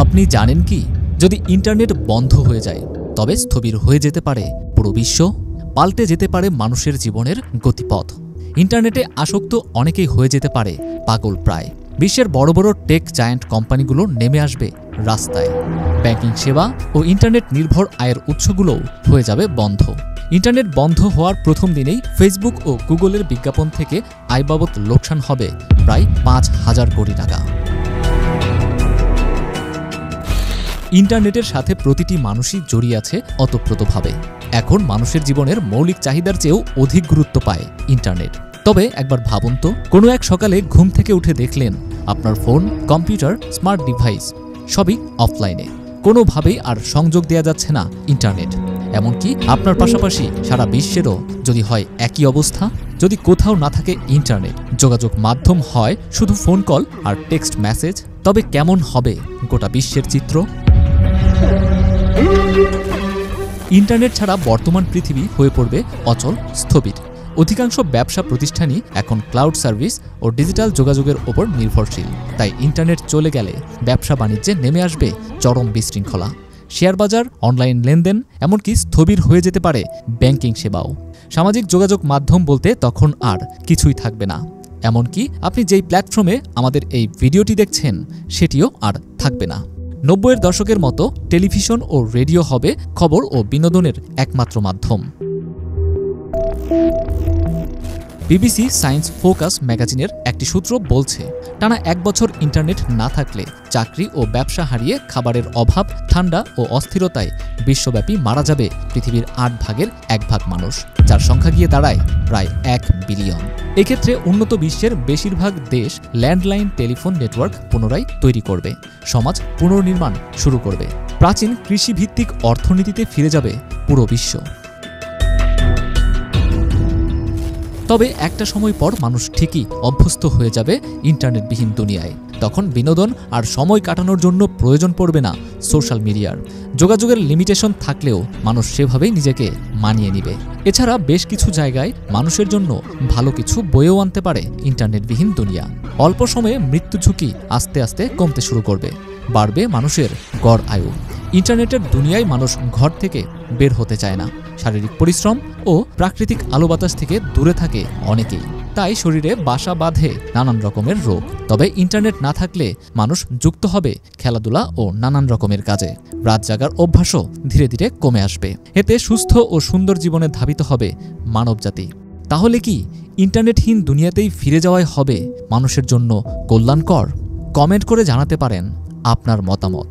আপনি জানেন কি, যদি ইন্টারনেট বন্ধ হয়ে যায় তবে স্থবির হয়ে যেতে পারে পুরো বিশ্ব, পাল্টে যেতে পারে মানুষের জীবনের গতিপথ। ইন্টারনেটে আসক্ত অনেকেই হয়ে যেতে পারে পাগল প্রায়। বিশ্বের বড় বড় টেক জায়ান্ট কোম্পানিগুলো নেমে আসবে রাস্তায়। ব্যাংকিং সেবা ও ইন্টারনেট নির্ভর আয়ের উৎসগুলোও হয়ে যাবে বন্ধ। ইন্টারনেট বন্ধ হওয়ার প্রথম দিনেই ফেসবুক ও গুগলের বিজ্ঞাপন থেকে আয় বাবদ লোকসান হবে প্রায় ৫,০০০ কোটি টাকা। ইন্টারনেটের সাথে প্রতিটি মানুষই জড়িয়ে আছে ওতপ্রোতভাবে। এখন মানুষের জীবনের মৌলিক চাহিদার চেয়েও অধিক গুরুত্ব পায় ইন্টারনেট। তবে একবার ভাবুন তো, কোনো এক সকালে ঘুম থেকে উঠে দেখলেন আপনার ফোন, কম্পিউটার, স্মার্ট ডিভাইস সবই অফলাইনে। কোনোভাবেই আর সংযোগ দেয়া যাচ্ছে না ইন্টারনেট। এমনকি আপনার পাশাপাশি সারা বিশ্বেরও যদি হয় একই অবস্থা, যদি কোথাও না থাকে ইন্টারনেট, যোগাযোগ মাধ্যম হয় শুধু ফোন কল আর টেক্সট মেসেজ, তবে কেমন হবে গোটা বিশ্বের চিত্র? ইন্টারনেট ছাড়া বর্তমান পৃথিবী হয়ে পড়বে অচল, স্থবির। অধিকাংশ ব্যবসা প্রতিষ্ঠানই এখন ক্লাউড সার্ভিস ও ডিজিটাল যোগাযোগের ওপর নির্ভরশীল। তাই ইন্টারনেট চলে গেলে ব্যবসা বাণিজ্যে নেমে আসবে চরম বিশৃঙ্খলা। শেয়ার বাজার, অনলাইন লেনদেন, এমনকি স্থবির হয়ে যেতে পারে ব্যাংকিং সেবাও। সামাজিক যোগাযোগ মাধ্যম বলতে তখন আর কিছুই থাকবে না। এমনকি আপনি যেই প্ল্যাটফর্মে আমাদের এই ভিডিওটি দেখছেন সেটিও আর থাকবে না। ৯০-এর দশকের মতো টেলিভিশন ও রেডিও হবে খবর ও বিনোদনের একমাত্র মাধ্যম। বিবিসি সায়েন্স ফোকাস ম্যাগাজিনের একটি সূত্র বলছে, টানা ১ বছর ইন্টারনেট না থাকলে চাকরি ও ব্যবসা হারিয়ে খাবারের অভাব, ঠান্ডা ও অস্থিরতায় বিশ্বব্যাপী মারা যাবে পৃথিবীর ৮ ভাগের ১ ভাগ মানুষ, যার সংখ্যা গিয়ে দাঁড়ায় প্রায় ১ বিলিয়ন। এক্ষেত্রে উন্নত বিশ্বের বেশিরভাগ দেশ ল্যান্ডলাইন টেলিফোন নেটওয়ার্ক পুনরায় তৈরি করবে, সমাজ পুনর্নির্মাণ শুরু করবে, প্রাচীন কৃষিভিত্তিক অর্থনীতিতে ফিরে যাবে পুরো বিশ্ব। তবে একটা সময় পর মানুষ ঠিকই অভ্যস্ত হয়ে যাবে ইন্টারনেটবিহীন দুনিয়ায়। তখন বিনোদন আর সময় কাটানোর জন্য প্রয়োজন পড়বে না সোশ্যাল মিডিয়ার। যোগাযোগের লিমিটেশন থাকলেও মানুষ সেভাবেই নিজেকে মানিয়ে নিবে। এছাড়া বেশ কিছু জায়গায় মানুষের জন্য ভালো কিছু বয়েও আনতে পারে ইন্টারনেটবিহীন দুনিয়া। অল্প সময়ে মৃত্যু ঝুঁকি আস্তে আস্তে কমতে শুরু করবে, বাড়বে মানুষের গড় আয়ু। ইন্টারনেটের দুনিয়ায় মানুষ ঘর থেকে বের হতে চায় না। শারীরিক পরিশ্রম ও প্রাকৃতিক আলো বাতাস থেকে দূরে থাকে অনেকেই। তাই শরীরে বাসা বাঁধে নানান রকমের রোগ। তবে ইন্টারনেট না থাকলে মানুষ যুক্ত হবে খেলাধুলা ও নানান রকমের কাজে। রাত জাগার অভ্যাসও ধীরে ধীরে কমে আসবে। এতে সুস্থ ও সুন্দর জীবনে ধাবিত হবে মানবজাতি। তাহলে কি ইন্টারনেটহীন দুনিয়াতেই ফিরে যাওয়াই হবে মানুষের জন্য কল্যাণকর? কমেন্ট করে জানাতে পারেন আপনার মতামত।